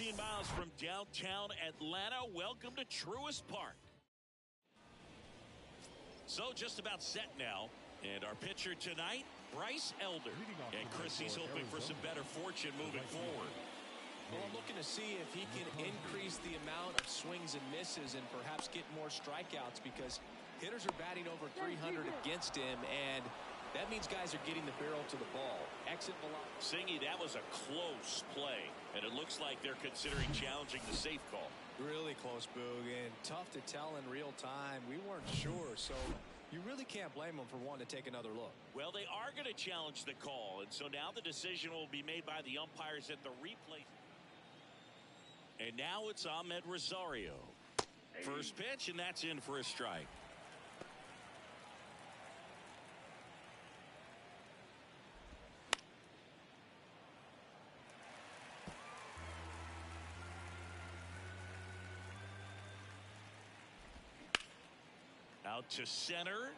15 miles from downtown Atlanta. Welcome to Truist Park. So just about set now. And our pitcher tonight, Bryce Elder. And Chris, he's hoping for some better fortune moving forward. Well, I'm looking to see if he can increase the amount of swings and misses and perhaps get more strikeouts, because hitters are batting over 300 against him, and that means guys are getting the barrel to the ball. Exit velocity. Singy, that was a close play, and it looks like they're considering challenging the safe call. Really close, Boog, and tough to tell in real time. We weren't sure, so you really can't blame them for wanting to take another look. Well, they are going to challenge the call, and so now the decision will be made by the umpires at the replay. And now it's Ahmed Rosario. First pitch, and that's in for a strike. Out to center.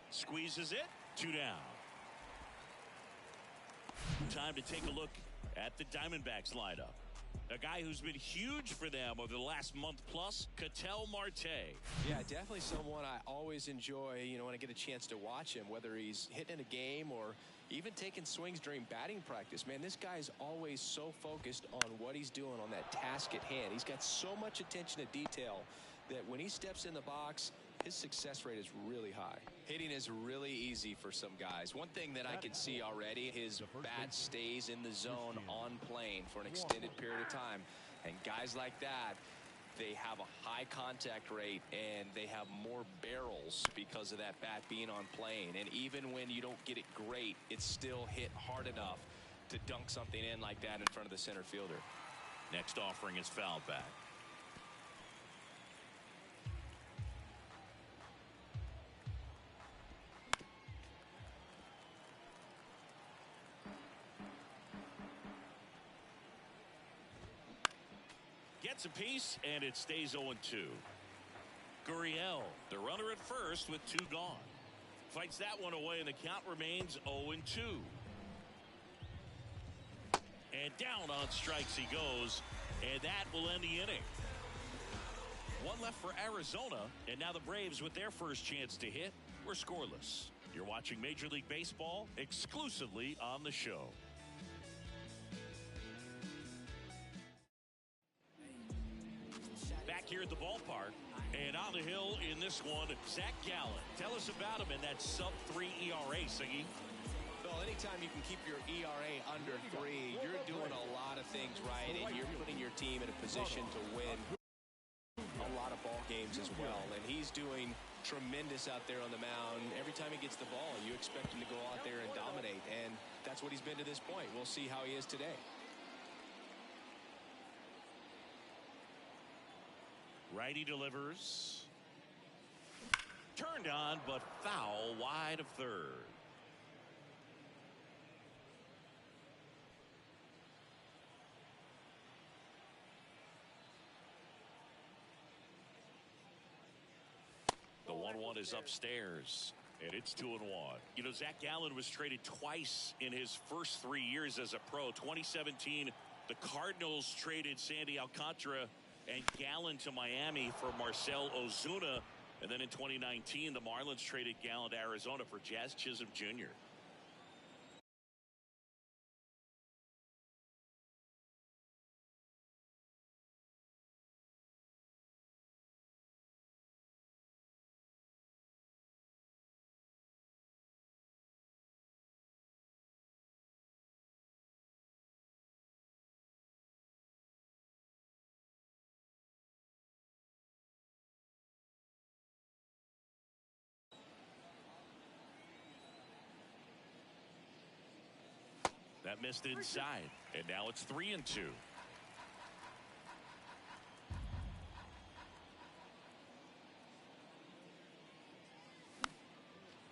Squeezes it. 2 down. Time to take a look at the Diamondbacks lineup. A guy who's been huge for them over the last month plus, Ketel Marte. Yeah, definitely someone I always enjoy, when I get a chance to watch him, whether he's hitting in a game or even taking swings during batting practice. Man, this guy is always so focused on what he's doing on that task at hand. He's got so much attention to detail that when he steps in the box, his success rate is really high. Hitting is really easy for some guys. One thing that I can see already, his bat stays in the zone on plane for an extended period of time. And guys like that, they have a high contact rate and they have more barrels because of that bat being on plane. And even when you don't get it great, it's still hit hard enough to dunk something in like that in front of the center fielder. Next offering is foul back. Gets a piece, and it stays 0-2. Gurriel, the runner at first with 2 gone. Fights that one away, and the count remains 0-2. And down on strikes he goes, and that will end the inning. 1 left for Arizona, and now the Braves with their first chance to hit. We're scoreless. You're watching Major League Baseball exclusively on the show. Back here at the ballpark, and on the hill in this one, Zach Gallen. Tell us about him in that sub-3 ERA, Siggy. Well, anytime you can keep your ERA under 3, you're doing a lot of things right, and you're putting your team in a position to win a lot of ball games as well. And he's doing tremendous out there on the mound. Every time he gets the ball, you expect him to go out there and dominate, and that's what he's been to this point. We'll see how he is today. Righty delivers. Turned on, but foul wide of third. The 1-1 is upstairs, and it's 2-1. Zach Gallen was traded twice in his first 3 years as a pro. 2017, the Cardinals traded Sandy Alcantara and Gallen to Miami for Marcell Ozuna. And then in 2019, the Marlins traded Gallen to Arizona for Jazz Chisholm Jr. That missed inside, and now it's 3-2.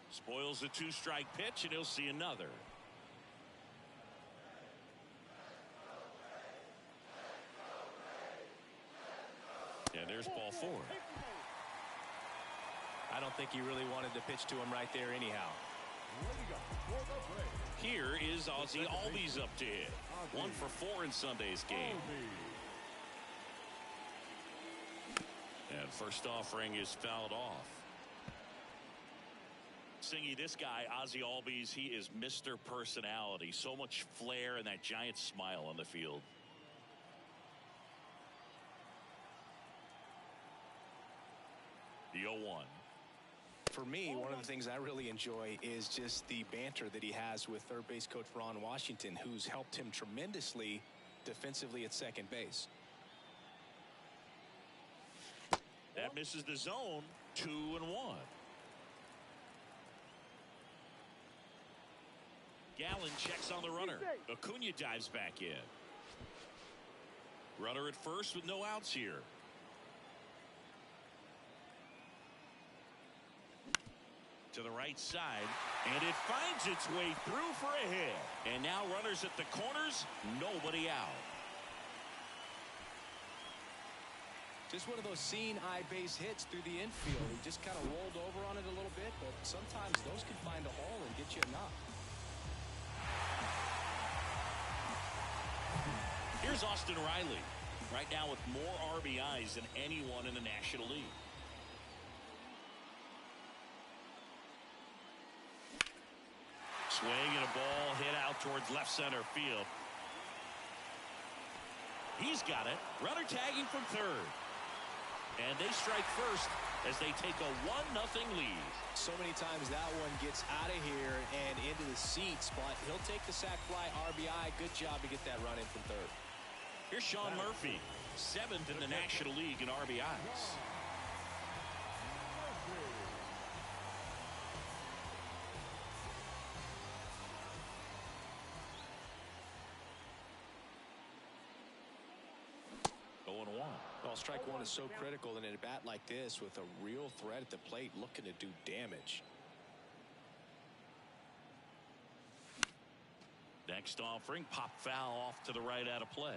Spoils a 2-strike pitch, and he'll see another. And there's ball 4. I don't think he really wanted to pitch to him right there anyhow. Here is Ozzie Albies up to hit. 1 for 4 in Sunday's game. And first offering is fouled off. Singy, this guy, Ozzie Albies, he is Mr. Personality. So much flair and that giant smile on the field. The 0-1. For me, one of the things I really enjoy is just the banter that he has with third base coach Ron Washington, who's helped him tremendously defensively at second base. That misses the zone. 2-1. Gallen checks on the runner. Acuna dives back in. Runner at first with no outs here. To the right side, and it finds its way through for a hit. And now runners at the corners, nobody out. Just one of those seeing eye base hits through the infield. He just kind of rolled over on it a little bit, but sometimes those can find a hole and get you a knock. Here's Austin Riley, right now with more RBIs than anyone in the National League. Swing and a ball hit out towards left center field. He's got it. Runner tagging from third. And they strike first as they take a 1-0 lead. So many times that one gets out of here and into the seats, but he'll take the sac fly RBI. Good job to get that run in from third. Here's Sean Murphy, 7th in the National League in RBIs. Well, strike one is so critical in a bat like this with a real threat at the plate looking to do damage. Next offering, pop foul off to the right out of play.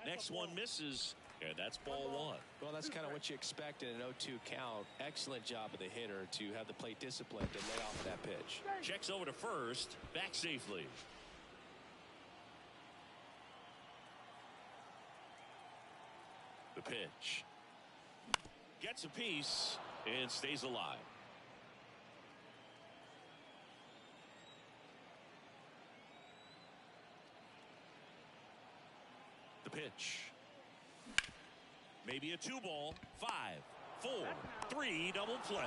Next one misses, and that's ball 1. Well, that's kind of what you expect in an 0-2 count. Excellent job of the hitter to have the plate discipline to lay off that pitch. Checks over to first, back safely. The pitch. Gets a piece and stays alive. Pitch. Maybe a 2-ball. 5, 4, 3 double play.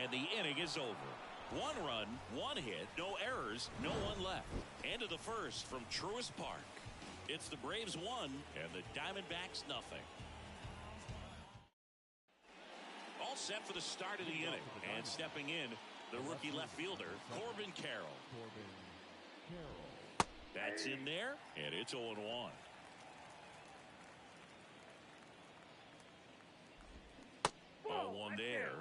And the inning is over. 1 run, 1 hit, no errors, no one left. End of the first from Truist Park. It's the Braves 1 and the Diamondbacks nothing. All set for the start of the inning. And stepping in, the rookie left fielder, Corbin Carroll. That's in there, and it's 0-1. 0-1 there.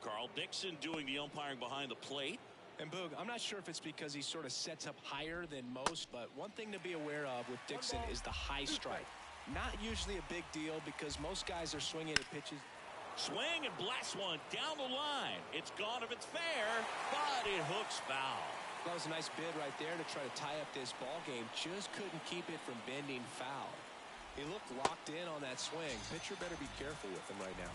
Carl Dixon doing the umpiring behind the plate. And Boog, I'm not sure if it's because he sort of sets up higher than most, but one thing to be aware of with Dixon is the high strike. Not usually a big deal because most guys are swinging at pitches. Swing and blast one down the line. It's gone if it's fair, but it hooks foul. That was a nice bid right there to try to tie up this ball game. Just couldn't keep it from bending foul. He looked locked in on that swing. Pitcher better be careful with him right now.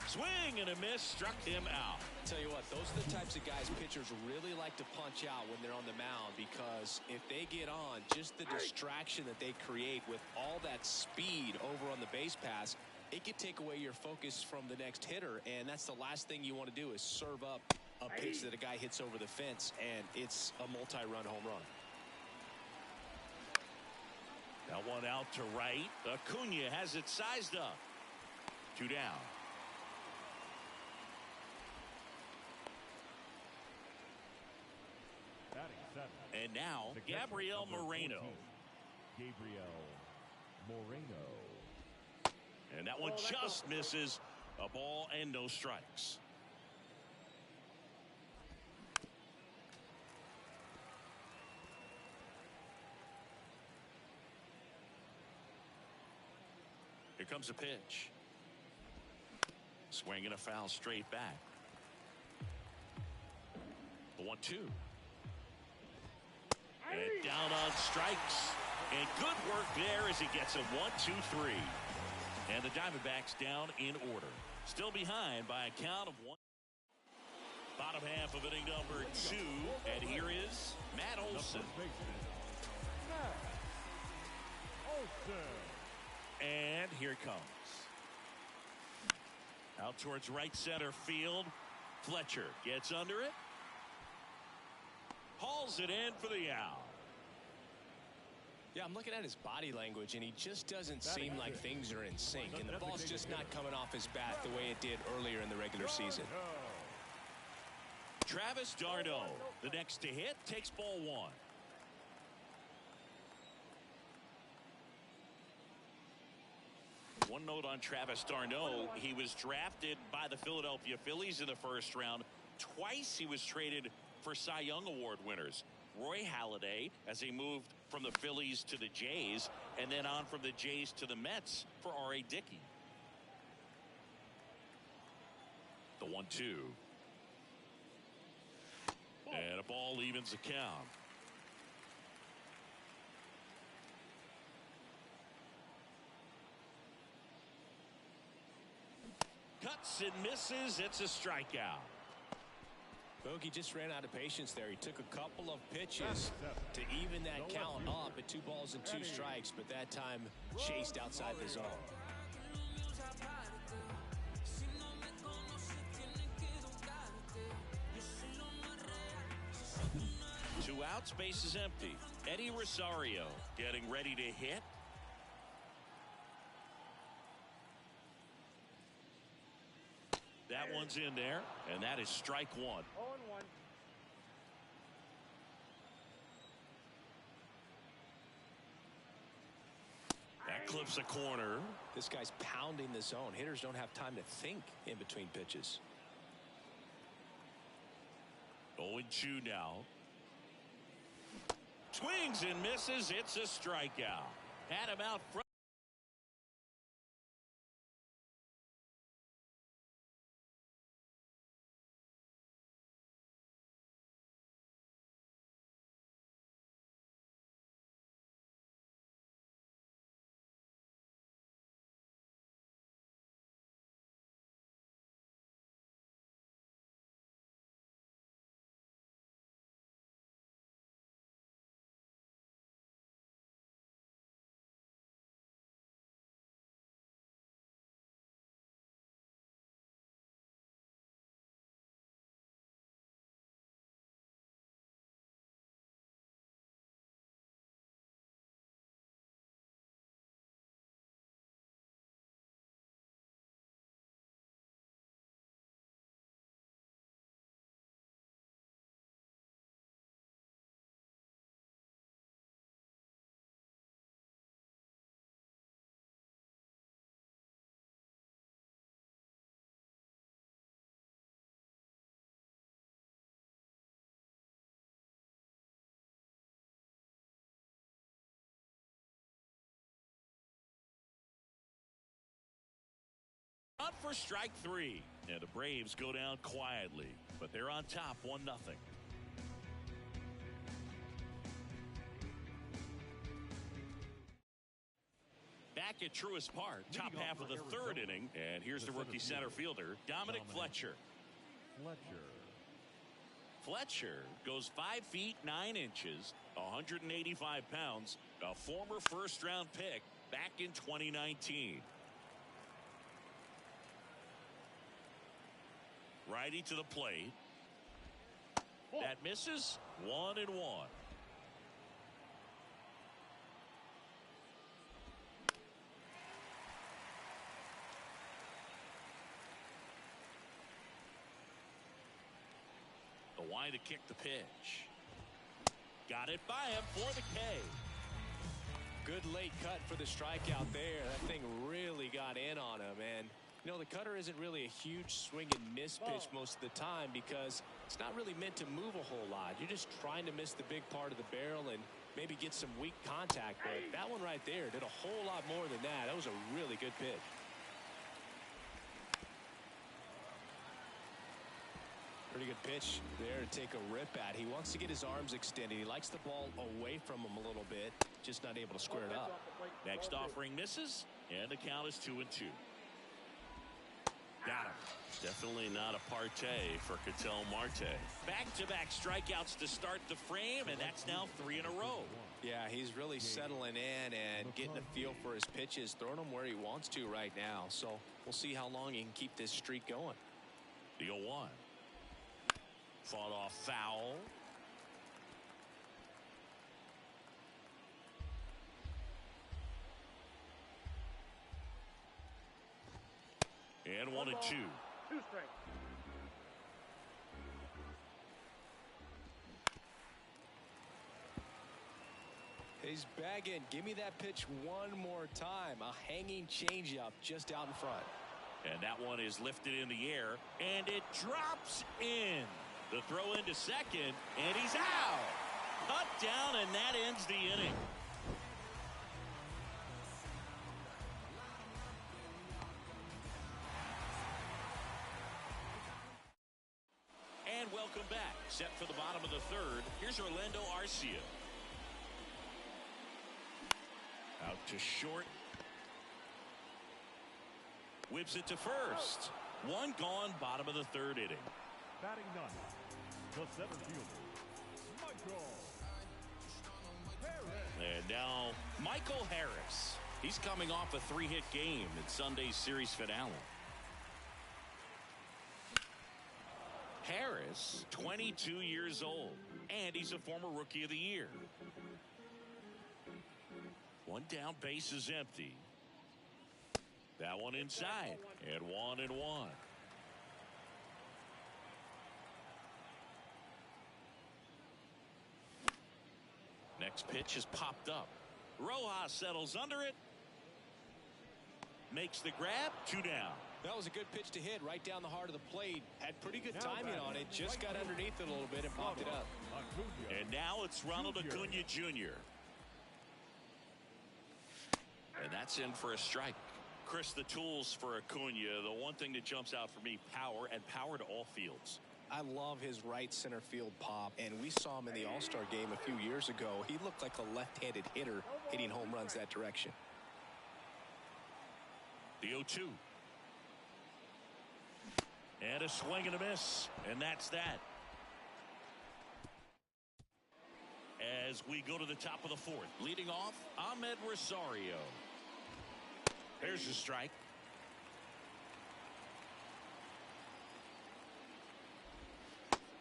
Swing and a miss, struck him out. Tell you what, those are the types of guys pitchers really like to punch out when they're on the mound, because if they get on, just the distraction that they create with all that speed over on the base pass, it could take away your focus from the next hitter, and that's the last thing you want to do is serve up a pitch that a guy hits over the fence, and it's a multi-run home run. That one out to right. Acuna has it sized up. 2 down. And now, Gabriel Moreno. And that one just misses. A ball and no strikes. Here comes a pitch. Swing and a foul straight back. The 1-2. And down on strikes. And good work there as he gets a 1-2-3. And the Diamondbacks down in order. Still behind by a count of 1. Bottom half of inning number 2. And here is Matt Olson. And here it comes. Out towards right center field. Fletcher gets under it. Hauls it in for the out. Yeah, I'm looking at his body language, and he just doesn't seem like things are in sync. And the ball's just not coming off his bat the way it did earlier in the regular season. Travis d'Arnaud, the next to hit, takes ball 1. One note on Travis d'Arnaud, he was drafted by the Philadelphia Phillies in the first round. Twice he was traded for Cy Young Award winners. Roy Halladay, as he moved from the Phillies to the Jays, and then on from the Jays to the Mets for R.A. Dickey. The 1-2. And a ball evens the count. Cuts and misses. It's a strikeout. Bogey just ran out of patience there. He took a couple of pitches to even that count up at 2 balls and 2 strikes, but that time chased outside the zone. 2 outs, base is empty. Eddie Rosario getting ready to hit. That one's in there, and that is strike 1. 0-1. That clips a corner. This guy's pounding the zone. Hitters don't have time to think in between pitches. 0-2 now. Swings and misses. It's a strikeout. Had him out front. Out for strike 3. And the Braves go down quietly, but they're on top 1-0. Back at Truist Park, top half of the 3rd inning, and here's the rookie center fielder, Dominic Fletcher. Fletcher goes 5 feet 9 inches, 185 pounds, a former first-round pick back in 2019. Righty to the plate. That misses. 1-1. The wind to kick the pitch. Got it by him for the K. Good late cut for the strikeout there. That thing really got in on him, and You know, the cutter isn't really a huge swing and miss pitch most of the time because it's not really meant to move a whole lot. You're just trying to miss the big part of the barrel and maybe get some weak contact. But that one right there did a whole lot more than that. That was a really good pitch. Pretty good pitch there to take a rip at. He wants to get his arms extended. He likes the ball away from him a little bit, just not able to square it up. Next offering misses, and the count is 2-2. Got him. Definitely not a partay for Ketel Marte. Back-to-back strikeouts to start the frame, and that's now 3 in a row. Yeah, he's really settling in and getting a feel for his pitches, throwing them where he wants to right now. So we'll see how long he can keep this streak going. The 0-1. Fought off foul. And 1-2. 2 strikes. He's bagging. Give me that pitch one more time. A hanging changeup just out in front. And that one is lifted in the air, and it drops in. The throw into second, and he's out. Cut down, and that ends the inning. And welcome back. Set for the bottom of the third. Here's Orlando Arcia. Out to short. Whips it to first. One gone, bottom of the third inning. Batting none. The center fielder, Michael Harris. And now Michael Harris. He's coming off a 3-hit game in Sunday's series finale. Harris, 22 years old, and he's a former Rookie of the Year. One down, base is empty. That one inside, and 1-1. Next pitch is popped up. Rojas settles under it. Makes the grab, 2 down. That was a good pitch to hit right down the heart of the plate. Had pretty good timing on it. Just got underneath it a little bit and popped it up. And now it's Ronald Acuna Jr. And that's in for a strike. Chris, the tools for Acuna, the one thing that jumps out for me, power, and power to all fields. I love his right center field pop, and we saw him in the All-Star game a few years ago. He looked like a left-handed hitter hitting home runs that direction. The 0-2. And a swing and a miss, and that's that. As we go to the top of the fourth, leading off, Ahmed Rosario. There's a strike.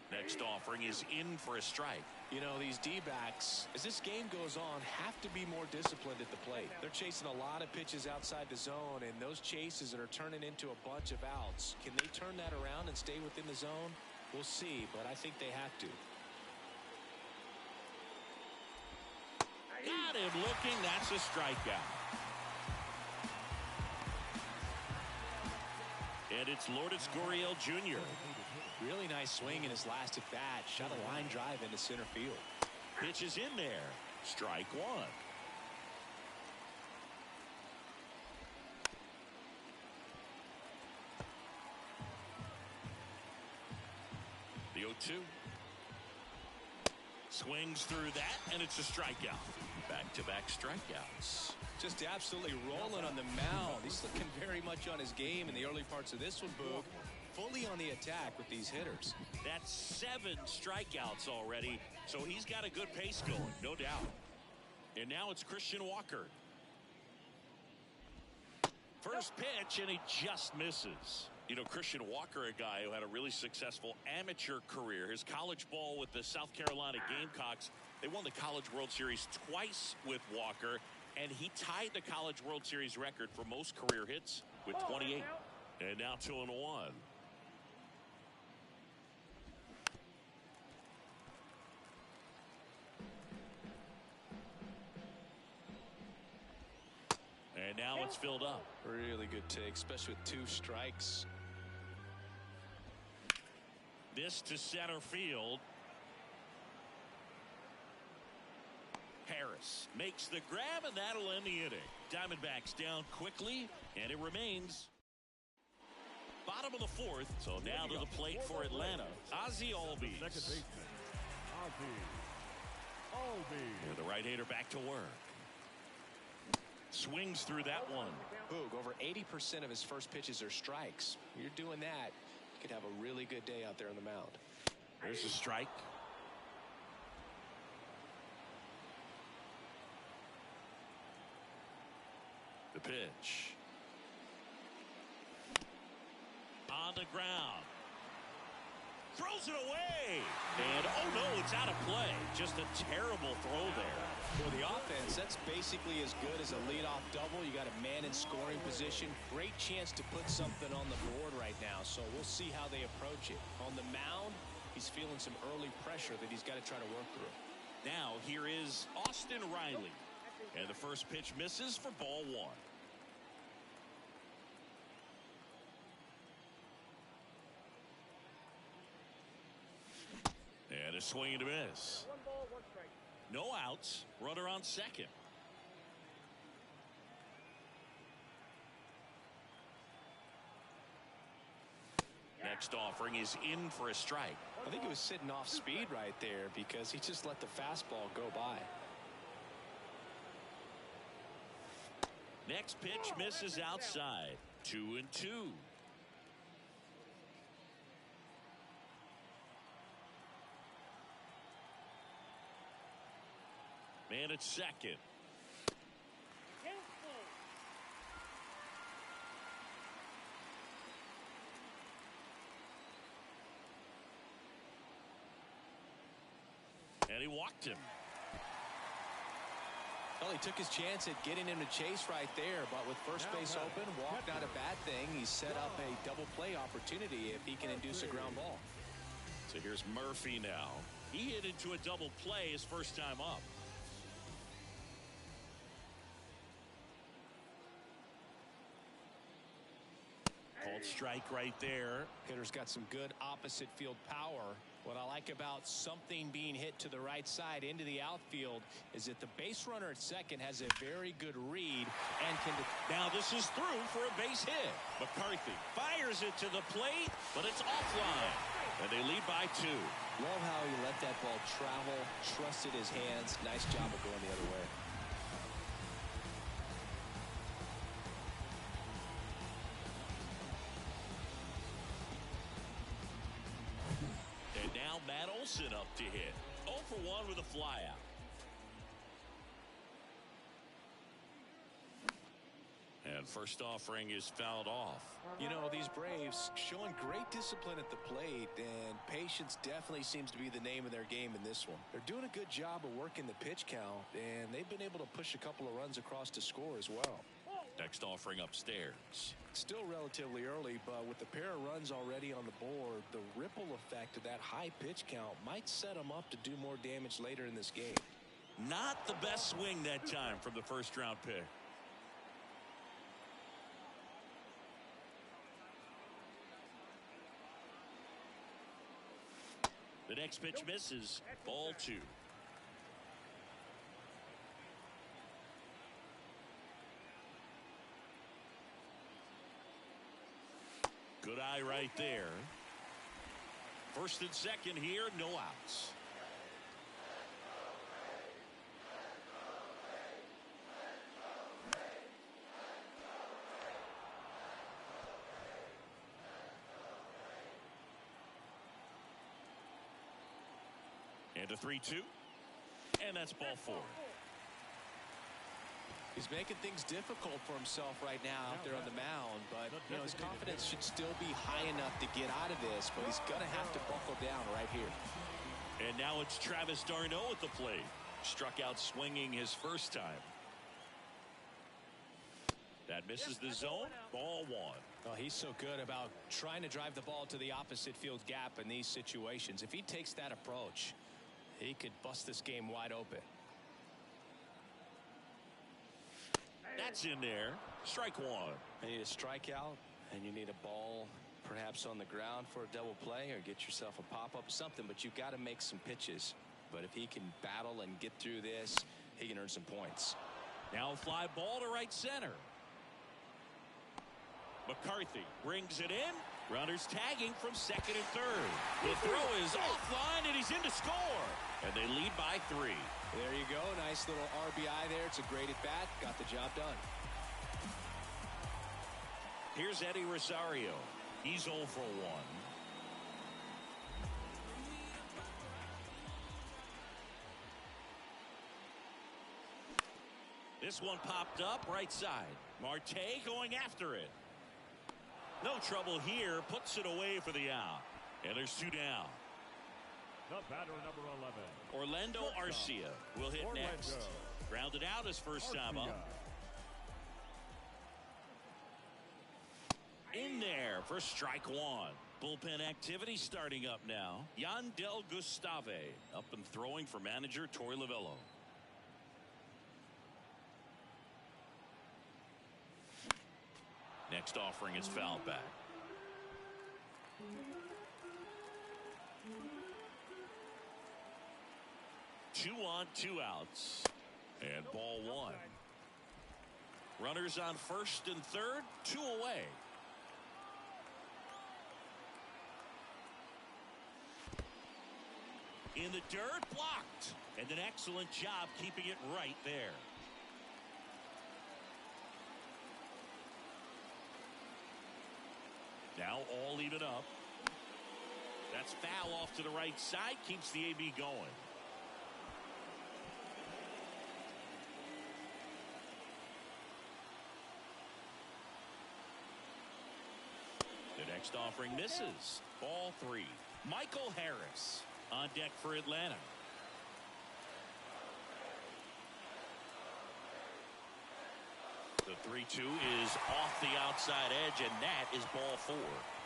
Next offering is in for a strike. You know, these D-backs, as this game goes on, have to be more disciplined at the plate. They're chasing a lot of pitches outside the zone, and those chases are turning into a bunch of outs. Can they turn that around and stay within the zone? We'll see, but I think they have to. Got him looking. That's a strikeout. And it's Lourdes Gurriel Jr. Really nice swing in his last at bat. Shot a line drive into center field. Pitch is in there. Strike one. The 0-2. Swings through that, and it's a strikeout. Back-to-back strikeouts. Just absolutely rolling on the mound. He's looking very much on his game in the early parts of this one, Boog. Fully on the attack with these hitters. That's 7 strikeouts already, so he's got a good pace going, no doubt. And now it's Christian Walker. First pitch, and he just misses. You know, Christian Walker, a guy who had a really successful amateur career. His college ball with the South Carolina Gamecocks. They won the College World Series twice with Walker, and he tied the College World Series record for most career hits with 28. And now 2-1. And And now it's filled up. Really good take, especially with 2 strikes. This to center field. Harris makes the grab, and that'll end the inning. Diamondbacks down quickly, and it remains bottom of the 4th. So now to the plate for Atlanta, Ozzie Albies. Second baseman, Ozzie Albies. The right-hander back to work. Swings through that one. Boog, over 80% of his first pitches are strikes. You're doing that, you could have a really good day out there on the mound. There's a strike. The pitch. On the ground. Throws it away. And oh no, it's out of play. Just a terrible throw there. For the offense, that's basically as good as a leadoff double. You got a man in scoring position. Great chance to put something on the board right now. So we'll see how they approach it. On the mound, he's feeling some early pressure that he's got to try to work through. Now here is Austin Riley. And the first pitch misses for ball 1. And a swing and a miss. 1 ball, 1 strike. No outs. Runner on second. Next offering is in for a strike. I think he was sitting off speed right there because he just let the fastball go by. Next pitch misses outside. 2-2. Man at second. And he walked him. Well, he took his chance at getting him to chase right there, but with first base open, walk not a bad thing. He set up a double play opportunity if he can induce a ground ball. So here's Murphy now. He hit into a double play his first time up. Called strike right there. Hitter's got some good opposite field power. What I like about something being hit to the right side into the outfield is that the base runner at second has a very good read and can. Now this is through for a base hit. McCarthy fires it to the plate, but it's offline. And they lead by 2. Love how he let that ball travel, trusted his hands. Nice job of going the other way. And now Matt Olson up to hit. 0 for 1 with a flyout. And first offering is fouled off. You know, these Braves showing great discipline at the plate, and patience definitely seems to be the name of their game in this one. They're doing a good job of working the pitch count, and they've been able to push a couple of runs across to score as well. Next offering upstairs. Still relatively early, but with the pair of runs already on the board, the ripple effect of that high pitch count might set them up to do more damage later in this game. Not the best swing that time from the first round pick. The next pitch misses. Ball 2. Good eye right there. First and second here, no outs. And a 3-2. And that's ball 4. He's making things difficult for himself right now out there on the mound, but you know, his confidence should still be high enough to get out of this, but he's going to have to buckle down right here. And now it's Travis d'Arnaud at the plate. Struck out swinging his first time. That misses the zone. Ball 1. Well, he's so good about trying to drive the ball to the opposite field gap in these situations. If he takes that approach, he could bust this game wide open. That's in there. Strike one. You need a strikeout, and you need a ball perhaps on the ground for a double play, or get yourself a pop-up, something, but you've got to make some pitches. But if he can battle and get through this, he can earn some points. Now a fly ball to right center. McCarthy brings it in. Runners tagging from second and third. The throw is offline, and he's in to score. And they lead by 3. There you go. Nice little RBI there. It's a great at-bat. Got the job done. Here's Eddie Rosario. He's 0 for 1. This one popped up right side. Marte going after it. No trouble here. Puts it away for the out. And there's 2 down. The batter, number 11. Orlando Arcia will hit next. Grounded out his first time up. In there for strike one. Bullpen activity starting up now. Yandel Gustave up and throwing for manager Torey Lovullo. Next offering is fouled back. Two on, 2 outs. And ball 1. Runners on first and third, 2 away. In the dirt, blocked. And an excellent job keeping it right there. Now all even up. That's foul off to the right side. Keeps the AB going. The next offering misses. Ball 3. Michael Harris on deck for Atlanta. The 3-2 is off the outside edge, and that is ball 4.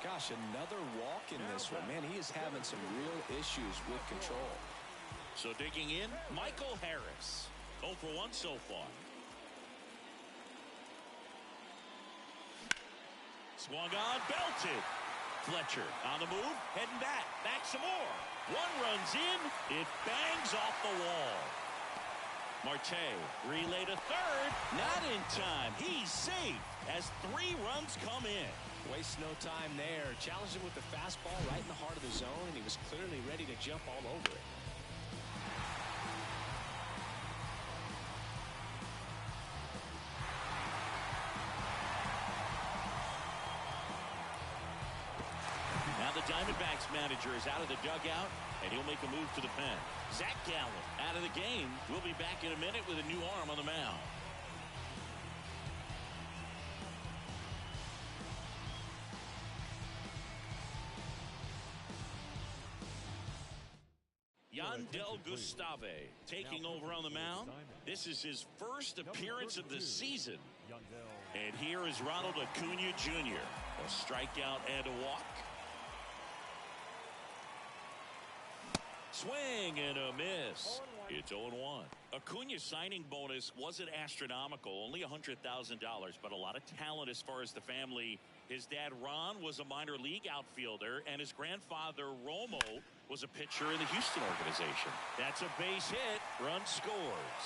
Gosh, another walk in this one. Man, he is having some real issues with control. So digging in, Michael Harris. 0 for 1 so far. Swung on, belted. Fletcher on the move, heading back. Back some more. One runs in. It bangs off the wall. Marte relay to third. Not in time. He's safe as 3 runs come in. Waste no time there. Challenged him with the fastball right in the heart of the zone, and he was clearly ready to jump all over it. Now the Diamondbacks manager is out of the dugout, and he'll make a move to the pen. Zach Gallen out of the game. We'll be back in a minute with a new arm on the mound. Yandel Gustave taking over on the mound. This is his first appearance of the season. And here is Ronald Acuna Jr. A strikeout and a walk. Swing and a miss. It's 0-1. Acuna's signing bonus wasn't astronomical, only $100,000, but a lot of talent as far as the family. His dad, Ron, was a minor league outfielder, and his grandfather, Romo, was a pitcher in the Houston organization. That's a base hit. Run scores.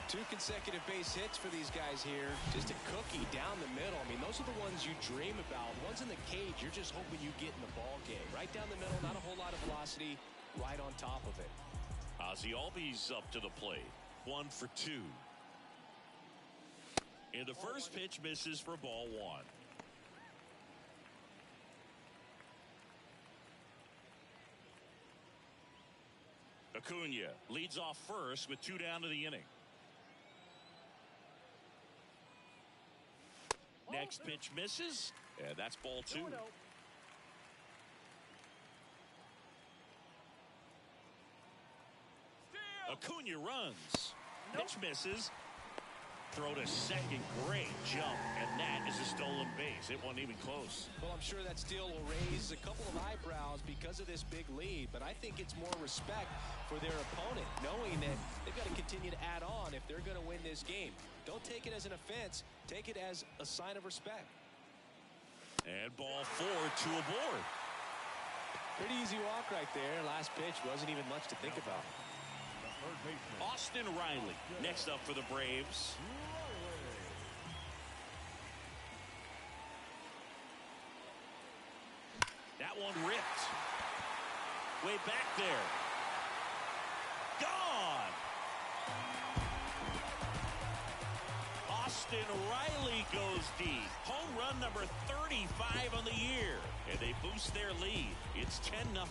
Two consecutive base hits for these guys here. Just a cookie down the middle. I mean, those are the ones you dream about. Ones in the cage, you're just hoping you get in the ball game. Right down the middle, not a whole lot of velocity, right on top of it. Ozzie Albies up to the plate. 1 for 2. And the first pitch misses for ball 1. Acuna leads off first with 2 down to the inning. Next pitch misses, and that's ball 2. Acuna runs. Pitch misses. throw to second. Great jump. And that is a stolen base. It wasn't even close. Well, I'm sure that steal will raise a couple of eyebrows because of this big lead. But I think it's more respect for their opponent, knowing that they've got to continue to add on if they're going to win this game. Don't take it as an offense. Take it as a sign of respect. And ball 4 to a board. Pretty easy walk right there. Last pitch wasn't even much to think about. Austin Riley next up for the Braves. That one ripped. Way back there. Gone. Austin Riley goes deep. Home run number 35 on the year. And they boost their lead. It's 10-0.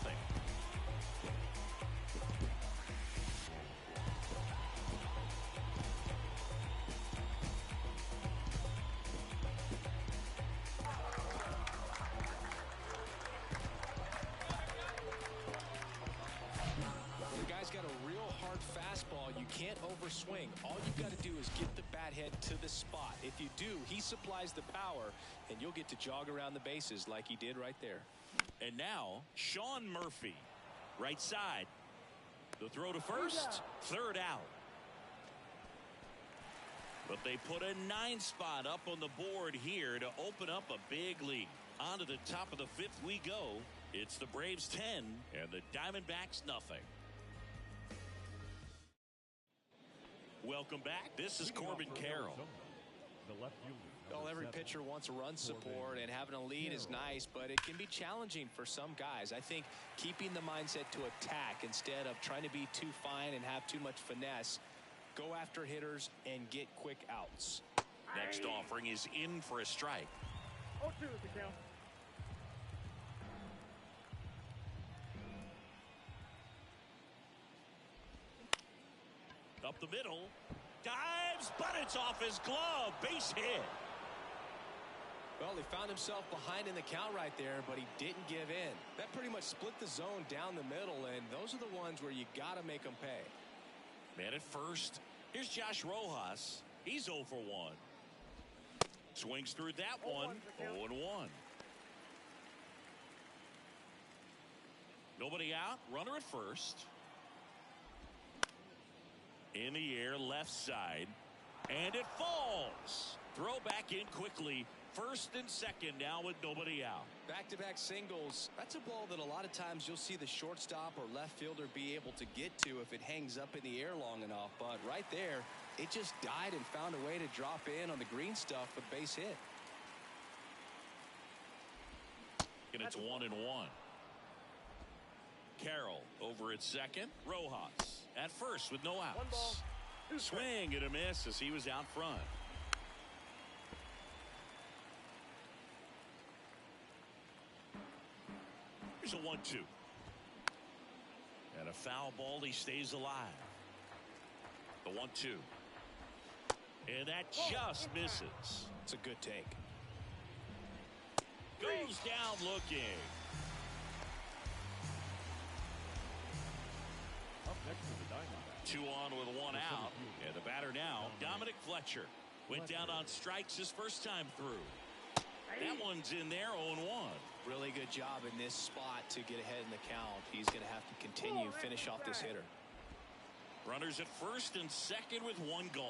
Can't overswing. All you've got to do is get the bat head to the spot. If you do, he supplies the power, and you'll get to jog around the bases like he did right there. And now, Sean Murphy, right side. The throw to first, third out. But they put a 9 spot up on the board here to open up a big lead. On to the top of the 5th we go. It's the Braves 10 and the Diamondbacks nothing. Welcome back. This is Corbin Carroll. Well, every pitcher wants a run support, and having a lead is nice, but it can be challenging for some guys. I think keeping the mindset to attack instead of trying to be too fine and have too much finesse, go after hitters and get quick outs. Next offering is in for a strike. 0-2 is the count. Up the middle, dives, but it's off his glove. Base hit. Well, he found himself behind in the count right there, but he didn't give in. That pretty much split the zone down the middle, and those are the ones where you got to make them pay. Man at first. Here's Josh Rojas. He's 0 for 1. Swings through that one. 0-1. Nobody out. Runner at first. In the air, left side, and it falls. Throw back in quickly. First and second now with nobody out. Back-to-back singles. That's a ball that a lot of times you'll see the shortstop or left fielder be able to get to if it hangs up in the air long enough. But right there, it just died and found a way to drop in on the green stuff with base hit. And it's 1-1. Carroll over at second. Rojas at first with no outs. 1 ball, 2 Swing and a miss as he was out front. Here's a 1-2. And a foul ball. He stays alive. The 1-2. And that just misses. It's a good take. Goes down looking. Up next to the Diamondbacks. 2 on with 1 out. And the batter now, Dominic Fletcher. Went down on strikes his first time through. That one's in there, 0-1. Really good job in this spot to get ahead in the count. He's going to have to continue finish off this hitter. Runners at first and second with 1 gone.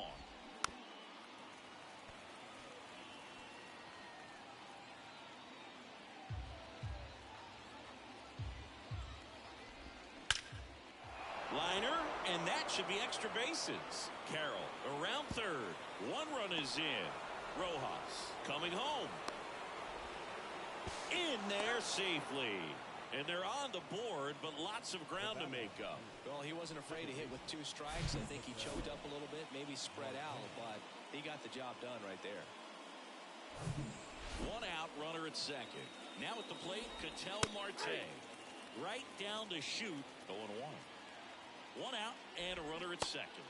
Liner, and that should be extra bases. Carroll around third. 1 run is in. Rojas coming home. In there safely. And they're on the board, but lots of ground to make up. Well, he wasn't afraid to hit with 2 strikes. I think he choked up a little bit, maybe spread out, but he got the job done right there. 1 out, runner at second. Now at the plate, Ketel Marte. Right down to shoot, 0-1. 1 out and a runner at second.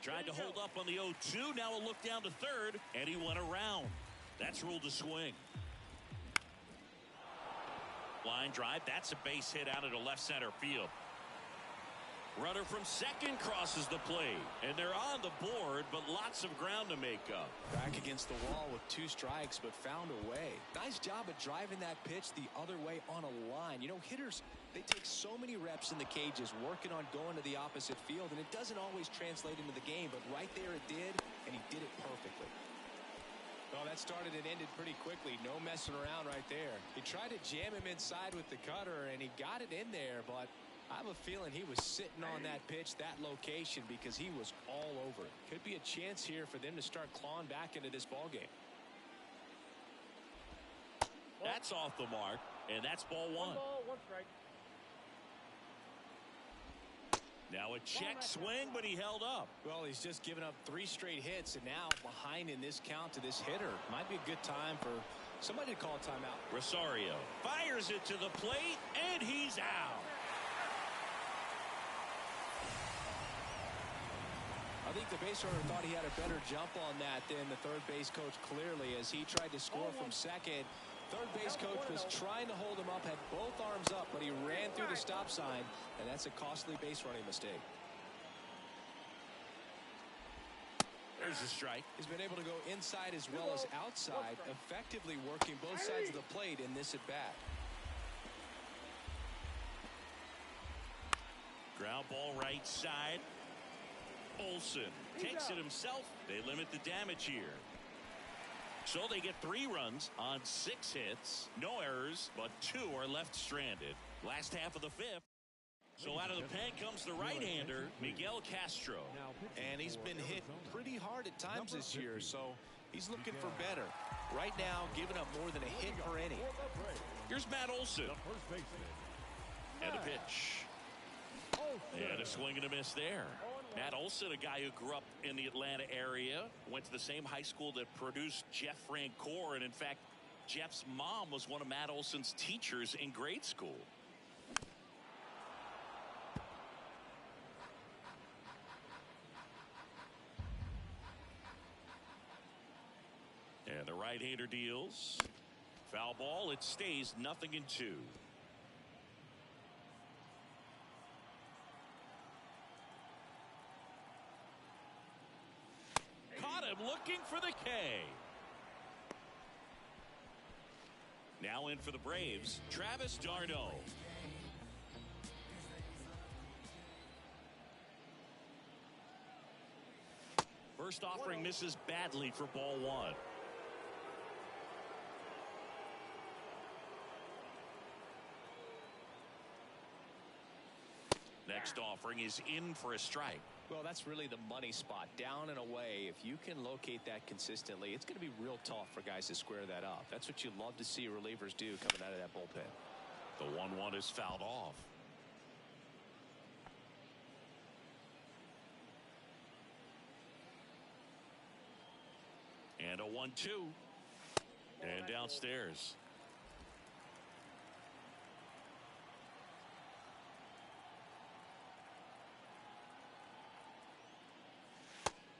Tried to hold up on the 0-2. Now a look down to third, and he went around. That's ruled a swing. Line drive. That's a base hit out into left center field. Runner from second crosses the plate, and they're on the board, but lots of ground to make up. Back against the wall with 2 strikes, but found a way. Nice job at driving that pitch the other way on a line. You know, hitters, they take so many reps in the cages working on going to the opposite field, and it doesn't always translate into the game, but right there it did, and he did it perfectly. Well, that started and ended pretty quickly. No messing around right there. He tried to jam him inside with the cutter, and he got it in there, but I have a feeling he was sitting on that pitch, that location, because he was all over it. Could be a chance here for them to start clawing back into this ball game. That's off the mark, and that's ball 1. 1 ball, 1 strike. Now a check swing, but he held up. Well, he's just given up 3 straight hits, and now behind in this count to this hitter. Might be a good time for somebody to call a timeout. Rosario fires it to the plate, and he's out. I think the base runner thought he had a better jump on that than the third base coach, clearly, as he tried to score from second. Third base coach was trying to hold him up, had both arms up, but he ran through the stop sign, and that's a costly base running mistake. There's a strike. He's been able to go inside as well as outside, effectively working both sides of the plate in this at-bat. Ground ball right side. Olsen takes it himself. They limit the damage here. So they get 3 runs on 6 hits. No errors, but 2 are left stranded. Last half of the 5th. So out of the pen comes the right-hander, Miguel Castro. And he's been hit pretty hard at times this year, so he's looking for better. Right now, giving up more than a hit per inning. Here's Matt Olsen. And a pitch. And a swing and a miss there. Matt Olsen, a guy who grew up in the Atlanta area, went to the same high school that produced Jeff Francoeur, and in fact, Jeff's mom was one of Matt Olsen's teachers in grade school. And the right-hander deals. Foul ball, it stays 0-2. Looking for the K. Now in for the Braves, Travis d'Arnaud. First offering misses badly for ball 1. Next offering is in for a strike. Well, that's really the money spot, down and away. If you can locate that consistently, it's going to be real tough for guys to square that up. That's what you love to see relievers do coming out of that bullpen. The 1-1 is fouled off. And a 1-2. And downstairs.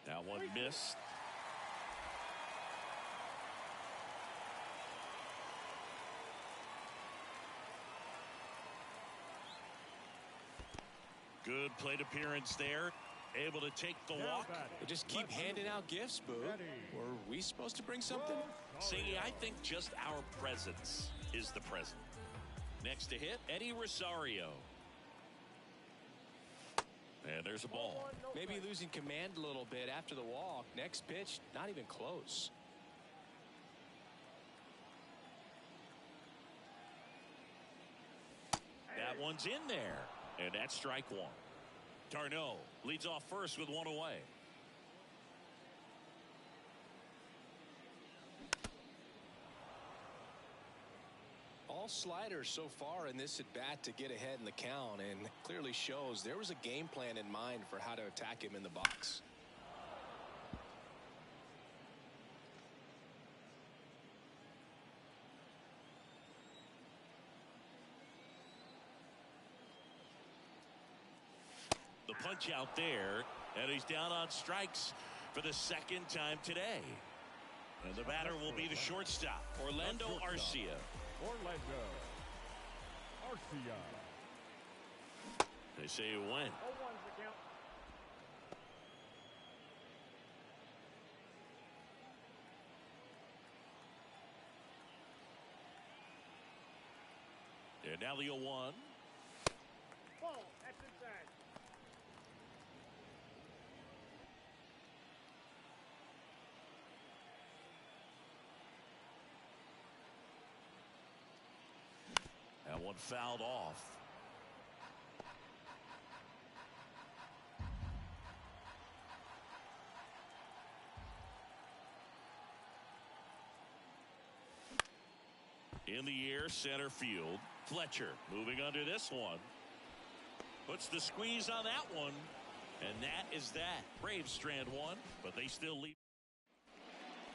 That one missed. Good plate appearance there. Able to take the walk. They just keep handing out gifts, Boo. Were we supposed to bring something? See, I think just our presence is the present. Next to hit, Eddie Rosario. And there's a ball. Maybe losing command a little bit after the walk. Next pitch, not even close. That one's in there. And that's strike 1. d'Arnaud leads off first with 1 away. All sliders so far in this at bat to get ahead in the count, and clearly shows there was a game plan in mind for how to attack him in the box. The punch out there, and he's down on strikes for the 2nd time today. And the batter will be the shortstop, Orlando Arcia. They say you win. 0-1's the count. And now the 0-1. Ball. That's inside. That one fouled off. In the air, center field. Fletcher moving under this one. Puts the squeeze on that one. And that is that. Braves strand one, but they still lead.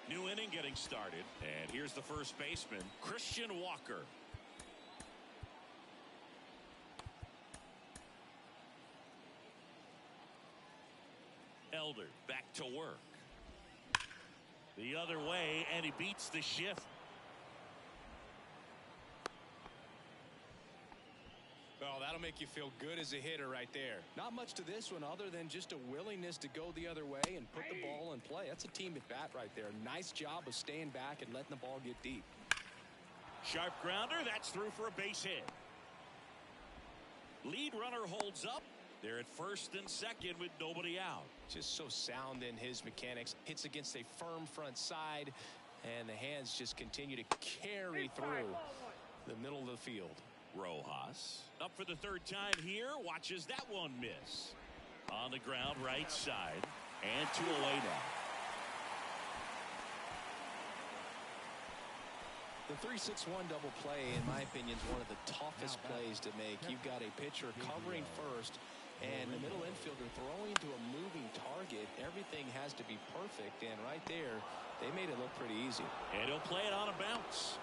New inning getting started. And here's the first baseman, Christian Walker. Elder back to work. The other way, and he beats the shift. Well, that'll make you feel good as a hitter right there. Not much to this one other than just a willingness to go the other way and put the ball in play. That's a team at bat right there. Nice job of staying back and letting the ball get deep. Sharp grounder. That's through for a base hit. Lead runner holds up. They're at first and second with nobody out. Just so sound in his mechanics. Hits against a firm front side, and the hands just continue to carry through the middle of the field. Rojas up for the third time here. Watches that one miss. On the ground, right side. And 2 away now. The 3-6-1 double play, in my opinion, is one of the toughest plays to make. You've got a pitcher covering first, and the middle infielder throwing to a moving target. Everything has to be perfect, and right there, they made it look pretty easy. And he'll play it on a bounce.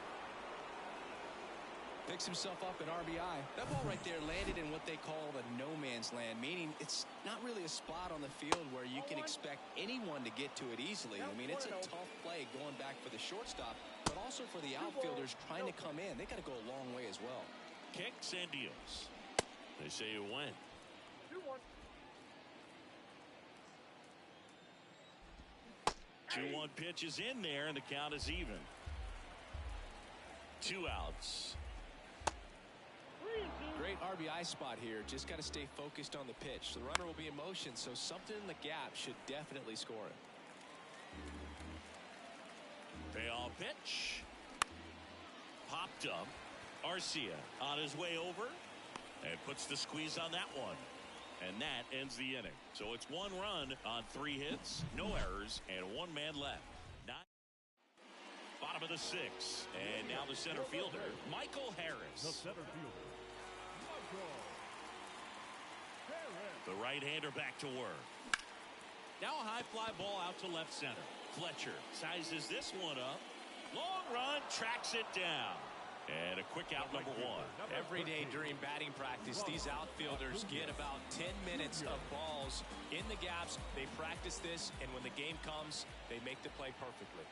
Picks himself up an RBI. That ball right there landed in what they call the no man's land, meaning it's not really a spot on the field where you can expect anyone to get to it easily. I mean, it's a tough play going back for the shortstop, but also for the outfielders trying to come in. They got to go a long way as well. Kicks and deals. They say you win. 2-1. 2-1 pitch is in there, and the count is even. 2 outs. Great RBI spot here. Just got to stay focused on the pitch. The runner will be in motion, so something in the gap should definitely score it. Payoff pitch. Popped up. Arcia on his way over and puts the squeeze on that one. And that ends the inning. So it's 1 run on 3 hits, no errors, and 1 man left. Bottom of the 6th. And now the center fielder, Michael Harris. The center fielder, Michael Harris. The right-hander back to work. Now a high fly ball out to left center. Fletcher sizes this one up. Long run, tracks it down. And a quick out, number 1. Every day during batting practice, these outfielders get about 10 minutes of balls in the gaps. They practice this, and when the game comes, they make the play perfectly.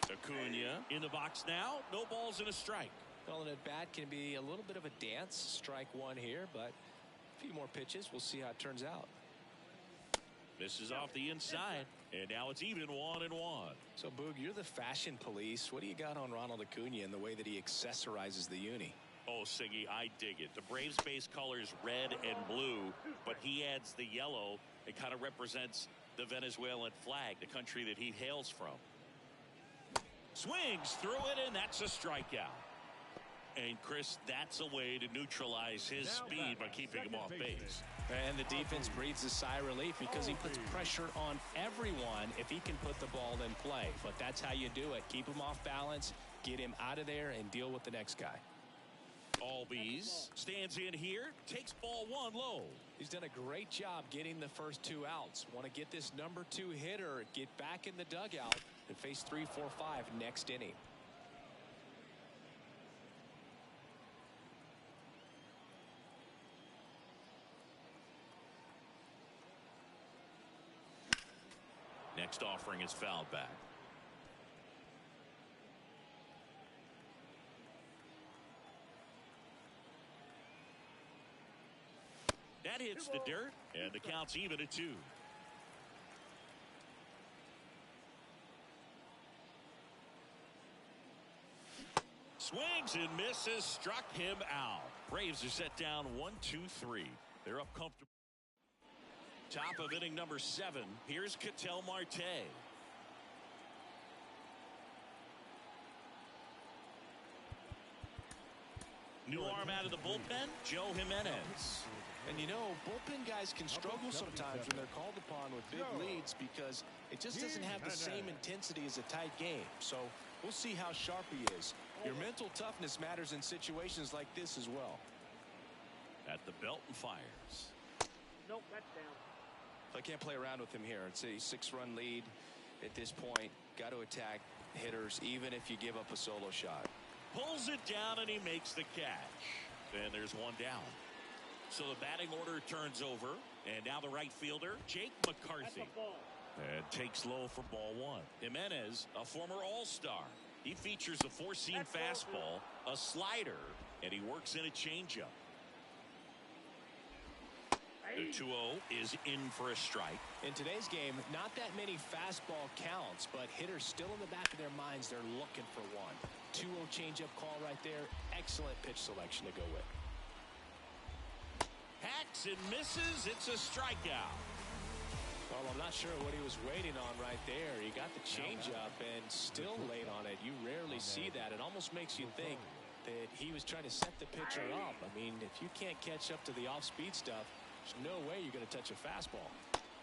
Acuna in the box now. No balls and a strike. Well, an at-bat can be a little bit of a dance. Strike 1 here, but a few more pitches. We'll see how it turns out. Misses off the inside, and now it's even 1-1. So, Boog, you're the fashion police. What do you got on Ronald Acuna and the way that he accessorizes the uni? Oh, Siggy, I dig it. The Braves base colors red and blue, but he adds the yellow. It kind of represents the Venezuelan flag, the country that he hails from. Swings through it, and that's a strikeout. And, Chris, that's a way to neutralize his speed by keeping him off base. And the defense breathes a sigh of relief because he puts pressure on everyone if he can put the ball in play. But that's how you do it. Keep him off balance, get him out of there, and deal with the next guy. Albies stands in here, takes ball 1 low. He's done a great job getting the first 2 outs. Want to get this number 2 hitter, get back in the dugout, and face 3, 4, 5 next inning. Next offering is fouled back. That hits the dirt, and the count's even at 2. Swings and misses, struck him out. Braves are set down 1-2-3. They're up comfortable. Top of inning number 7. Here's Ketel Marte. New arm out of the bullpen, Joe Jimenez. And you know, bullpen guys can struggle sometimes when they're called upon with big leads because it just doesn't have the same intensity as a tight game. So we'll see how sharp he is. Your mental toughness matters in situations like this as well. At the belt and fires. Nope, that's down. I can't play around with him here. It's a 6-run lead at this point. Got to attack hitters even if you give up a solo shot. Pulls it down and he makes the catch. And there's one down. So the batting order turns over. And now the right fielder, Jake McCarthy. That's a ball. And takes low for ball 1. Jimenez, a former All-Star. He features a 4-seam fastball, a slider, and he works in a changeup. The 2-0 is in for a strike. In today's game, not that many fastball counts, but hitters still in the back of their minds, they're looking for one. 2-0 changeup call right there. Excellent pitch selection to go with. Hacks and misses. It's a strikeout. Well, I'm not sure what he was waiting on right there. He got the changeup and still late on it. You rarely see that. It almost makes you think that he was trying to set the pitcher up. I mean, if you can't catch up to the off-speed stuff, there's no way you're going to touch a fastball.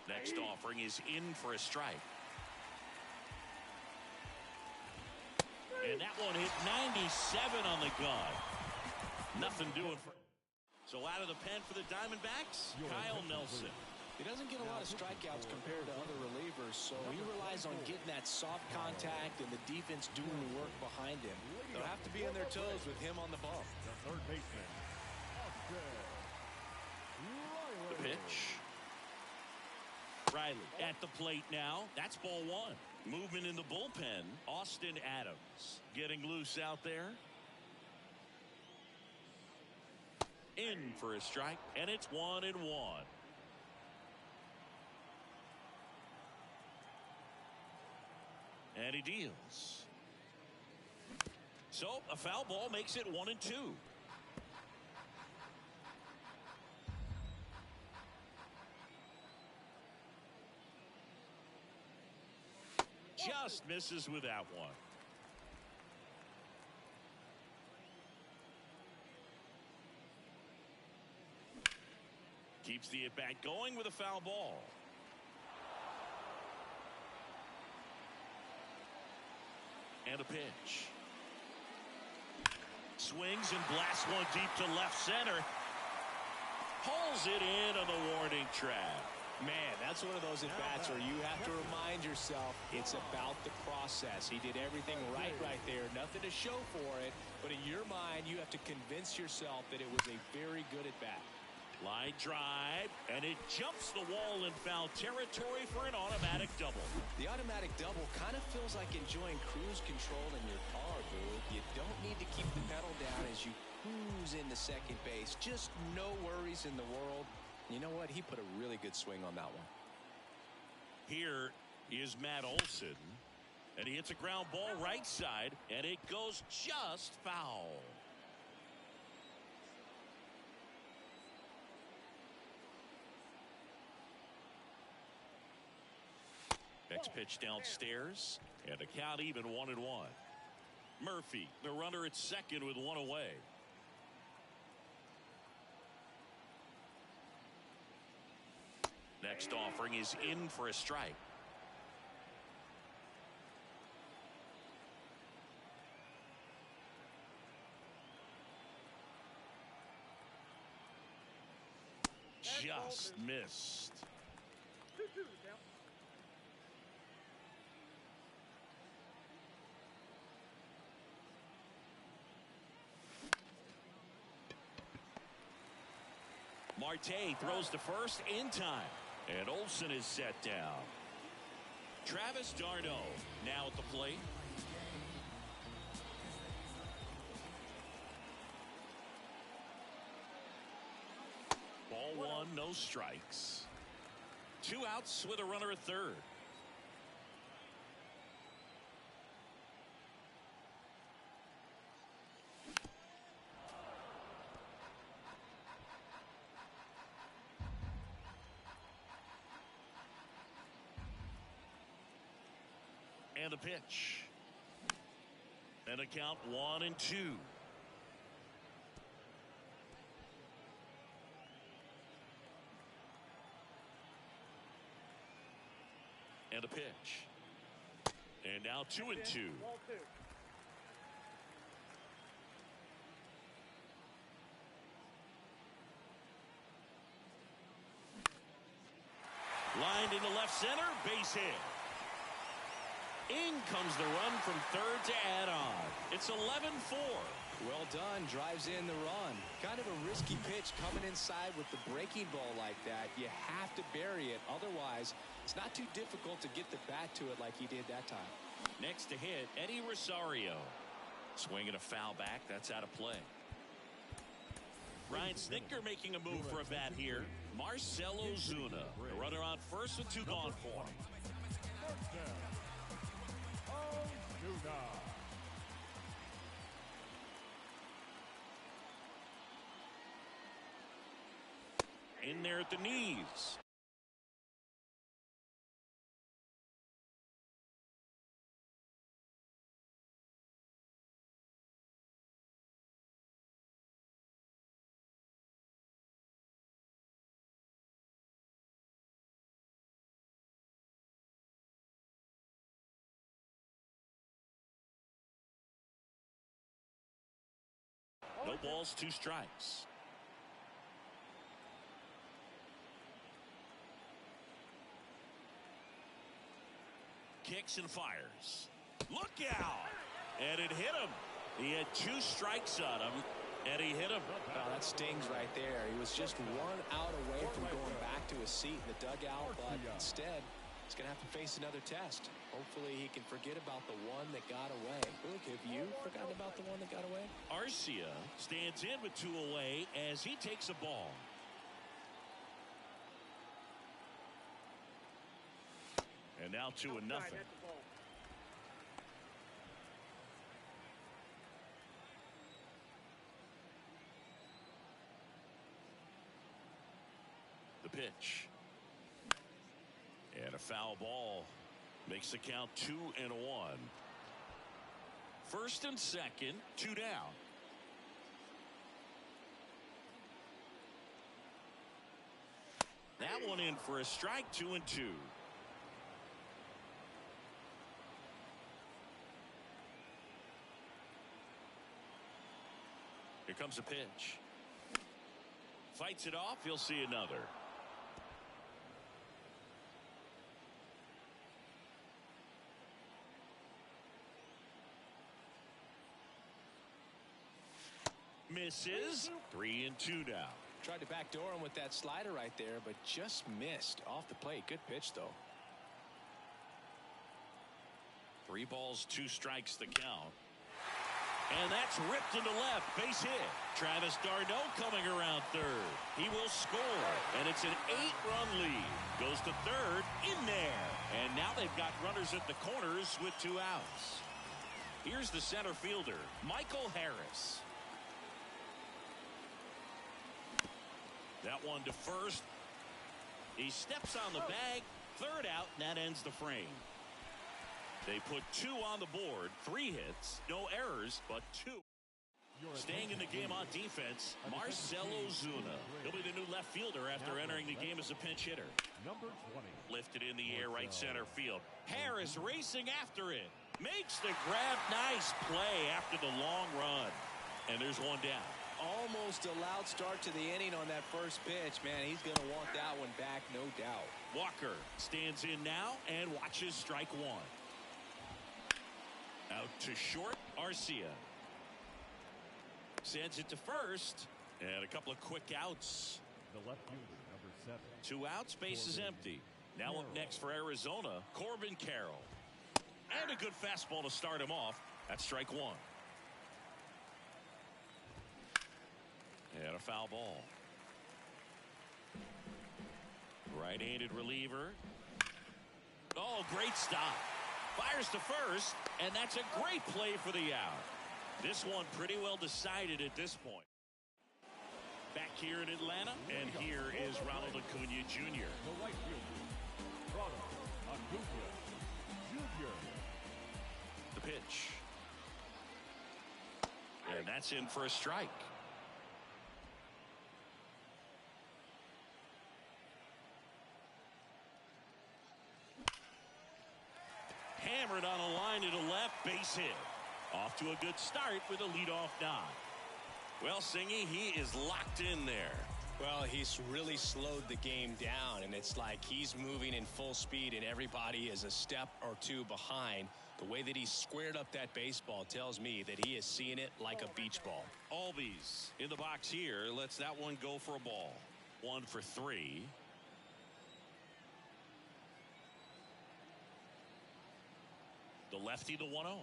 Next offering is in for a strike. And that one hit 97 on the gun. Nothing doing for. So out of the pen for the Diamondbacks, Kyle Nelson. He doesn't get a lot of strikeouts compared to other relievers, so he relies on getting that soft contact and the defense doing the work behind him. They'll have to be on their toes with him on the bump. The third baseman. The pitch. Riley at the plate now. That's ball 1. Movement in the bullpen. Austin Adams getting loose out there. In for a strike, and it's 1-1. And he deals. So a foul ball makes it 1-2. Just misses with that one. Keeps the at-bat going with a foul ball. And a pitch. Swings and blasts one deep to left center. Pulls it in on the warning track. Man, that's one of those at-bats where you have to remind yourself it's about the process. He did everything right there. Nothing to show for it. But in your mind, you have to convince yourself that it was a very good at-bat. Line drive, and it jumps the wall in foul territory for an automatic double. The automatic double kind of feels like enjoying cruise control in your car, dude. You don't need to keep the pedal down as you cruise into second base. Just no worries in the world. You know what? He put a really good swing on that one. Here is Matt Olson, and he hits a ground ball right side, and it goes just foul. Next pitch downstairs, and the count even 1-1. Murphy, the runner at second with one away. Next offering is in for a strike. Just missed. 2-2 count. Marte throws to first in time, and Olson is set down. Travis d'Arnaud now at the plate. Ball 1, no strikes. 2 outs with a runner at third. And a pitch. And a count 1-2. And a pitch. And now 2-2. Ball 2. Lined into left center, base hit. In comes the run from third to add on. It's 11-4. Well done. Drives in the run. Kind of a risky pitch coming inside with the breaking ball like that. You have to bury it. Otherwise, it's not too difficult to get the bat to it like he did that time. Next to hit, Eddie Rosario. Swinging a foul back. That's out of play. Ryan Snitker making a move for a bat here. Marcell Ozuna. The runner on first with 2 gone for him. First down. Ozuna. In there at the knees. No balls, 2 strikes. Kicks and fires. Look out! And it hit him. He had 2 strikes on him, and he hit him. Oh, that stings right there. He was just 1 out away from going back to his seat in the dugout, but instead, he's going to have to face another test. Hopefully, he can forget about the one that got away. Look, have you forgotten about the one that got away? Arcia stands in with 2 away as he takes a ball. And now 2-0. Outside, that's the ball. The pitch. And a foul ball makes the count 2-1. First and second, 2 down. That one in for a strike, 2-2. Here comes a pitch. Fights it off. He'll see another. Misses. 3-2 now. Tried to backdoor him with that slider right there, but just missed off the plate. Good pitch, though. 3 balls, 2 strikes the count. And that's ripped into left. Base hit. Travis d'Arnaud coming around third. He will score. And it's an 8-run lead. Goes to third. In there. And now they've got runners at the corners with 2 outs. Here's the center fielder, Michael Harris. That one to first. He steps on the bag. 3rd out. And that ends the frame. They put 2 on the board, 3 hits, no errors, but 2. Staying in the game on defense, Marcell Ozuna. He'll be the new left fielder after entering the game as a pinch hitter. Number 20. Lifted in the air, right center field. Harris racing after it. Makes the grab. Nice play after the long run. And there's 1 down. Almost a loud start to the inning on that first pitch. Man, he's going to want that one back, no doubt. Walker stands in now and watches strike 1. Out to short, Arcia. Sends it to first. And a couple of quick outs. The left fielder, number 7. 2 outs, base is empty. Now up next for Arizona, Corbin Carroll. And a good fastball to start him off. That's strike 1. And a foul ball. Right-handed reliever. Oh, great stop. Fires to first, and that's a great play for the out. This one pretty well decided at this point. Back here in Atlanta, and here is Ronald Acuna Jr. The right fielder, Ronald Acuna Jr. The pitch. And that's in for a strike. Hammered on a line to the left, base hit. Off to a good start with a leadoff knock. Well, Singy, he is locked in there. Well, he's really slowed the game down, and it's like he's moving in full speed, and everybody is a step or two behind. The way that he squared up that baseball tells me that he is seeing it like a beach ball. Albies in the box here. Lets that one go for a ball. 1 for 3. The lefty, the 1-0.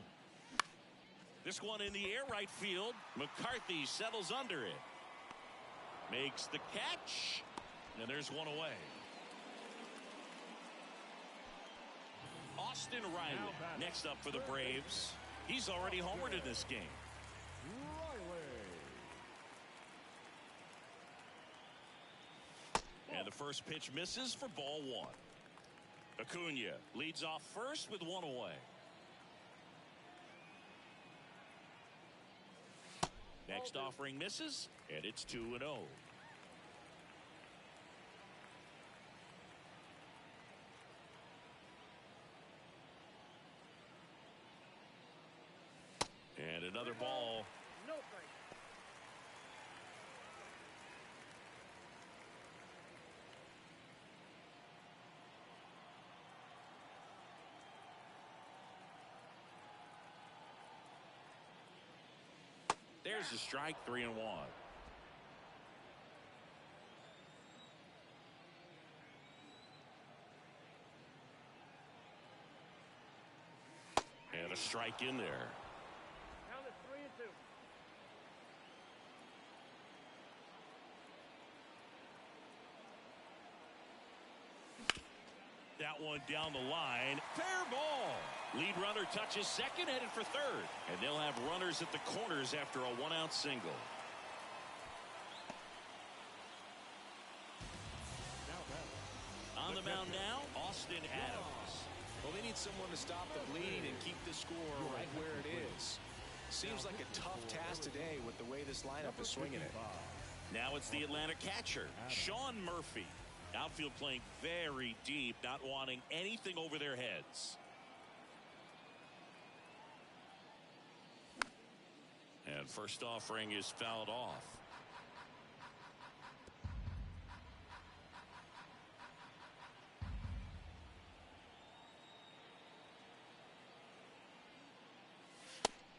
This one in the air right field. McCarthy settles under it. Makes the catch. And there's one away. Austin Riley next up for the Braves. He's already homered in this game. And the first pitch misses for ball 1. Acuna leads off first with 1 away. Next offering misses, and it's 2-0. And another ball. No break. There's a strike, 3-1. And a strike in there. Count it 3-2. That one down the line. Fair ball. Lead runner touches second, headed for third. And they'll have runners at the corners after a 1-out single. On the mound now, Austin Adams. Well, they need someone to stop the bleeding and keep the score right where it is. Seems like a tough task today with the way this lineup is swinging it. Now it's the Atlanta catcher, Sean Murphy. Outfield playing very deep, not wanting anything over their heads. And first offering is fouled off.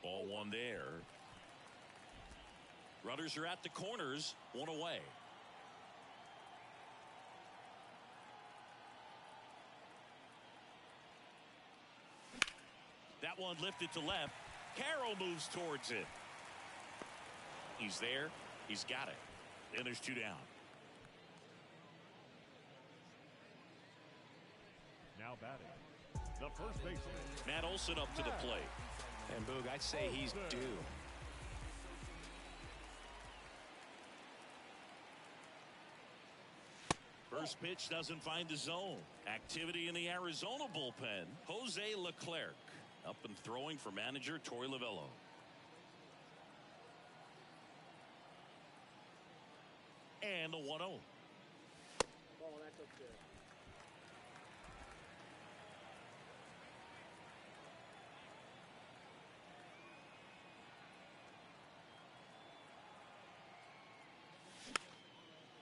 Ball 1 there. Runners are at the corners, 1 away. That one lifted to left. Carroll moves towards it. He's there. He's got it. And there's 2 down. Now batting, the first baseman, Matt Olson up to the plate. And Boog, I'd say he's due. First pitch doesn't find the zone. Activity in the Arizona bullpen. Jose Leclerc up and throwing for manager Torey Lovullo. And the 1-0. Ball, that looks good.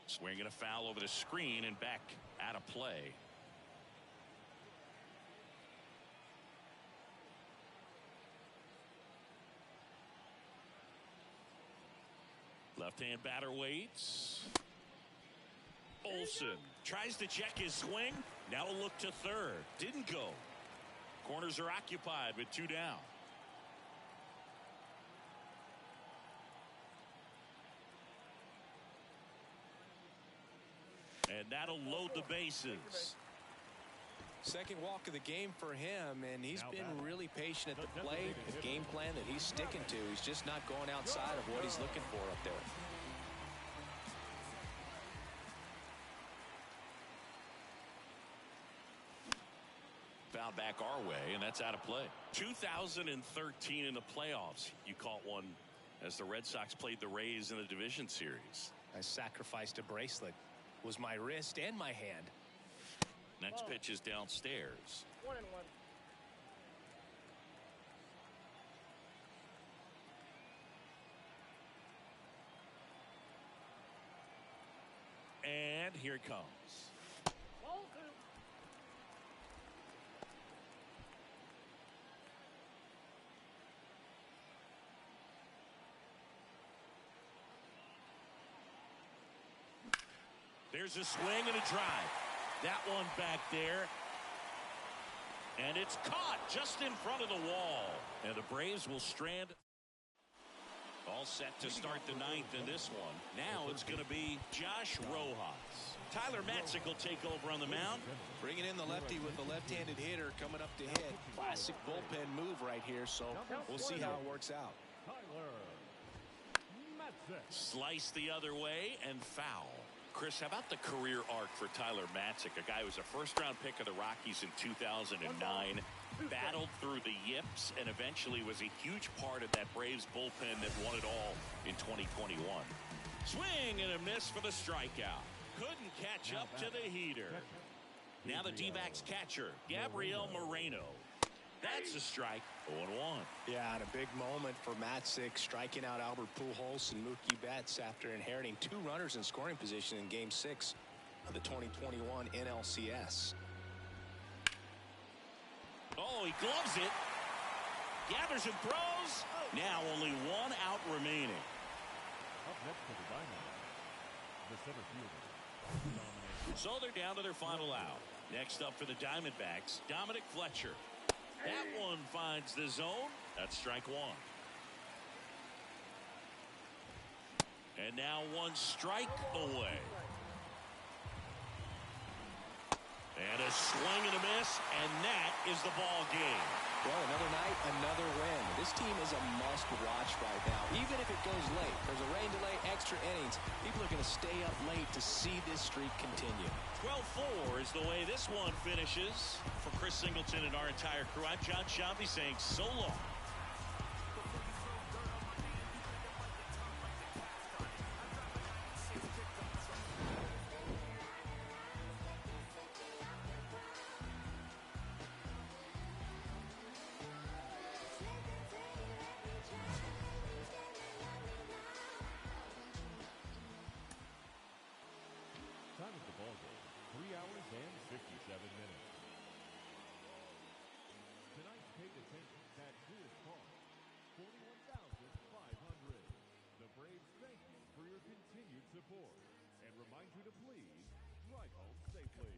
Swinging a foul over the screen and back out of play. Left-hand batter waits. Olson tries to check his swing. Now a look to third. Didn't go. Corners are occupied with 2 down. And that'll load the bases. Second walk of the game for him, and he's been really patient at the plate. The game plan that he's sticking to. He's just not going outside of what he's looking for up there. Foul back our way, and that's out of play. 2013 in the playoffs. You caught one as the Red Sox played the Rays in the division series. I sacrificed a bracelet. It was my wrist and my hand. Next pitch is downstairs. 1-1. And here it comes. Ball 2. There's a swing and a drive. That one back there. And it's caught just in front of the wall. And the Braves will strand. All set to start the ninth in this one. Now it's going to be Josh Rojas. Tyler Matzik will take over on the mound. Bringing in the lefty with the left-handed hitter coming up to hit. Classic bullpen move right here, so we'll see how it works out. Slice the other way and foul. Chris, how about the career arc for Tyler Matzik, a guy who was a first-round pick of the Rockies in 2009, battled through the yips, and eventually was a huge part of that Braves bullpen that won it all in 2021. Swing and a miss for the strikeout. Couldn't catch up to the heater. Now the D-backs catcher, Gabriel Moreno. That's a strike. 0-1. Yeah, and a big moment for Matzik, striking out Albert Pujols and Mookie Betts after inheriting 2 runners in scoring position in Game 6 of the 2021 NLCS. Oh, he gloves it. Gathers and throws. Now only 1 out remaining. Up next for the Diamondbacks, the center fielder. So they're down to their final out. Next up for the Diamondbacks, Dominic Fletcher. That one finds the zone. That's strike 1. And now 1 strike away. And a swing and a miss, and that is the ball game. Well, another night, another win. This team is a must-watch right now. Even if it goes late, there's a rain delay, extra innings. People are going to stay up late to see this streak continue. 12-4 is the way this one finishes. For Chris Singleton and our entire crew, I'm John Shambi saying so long. Time of the ball game, 3 hours and 57 minutes. Tonight's paid attendance at Coors Park, 41,500. The Braves thank you for your continued support and remind you to please drive home safely.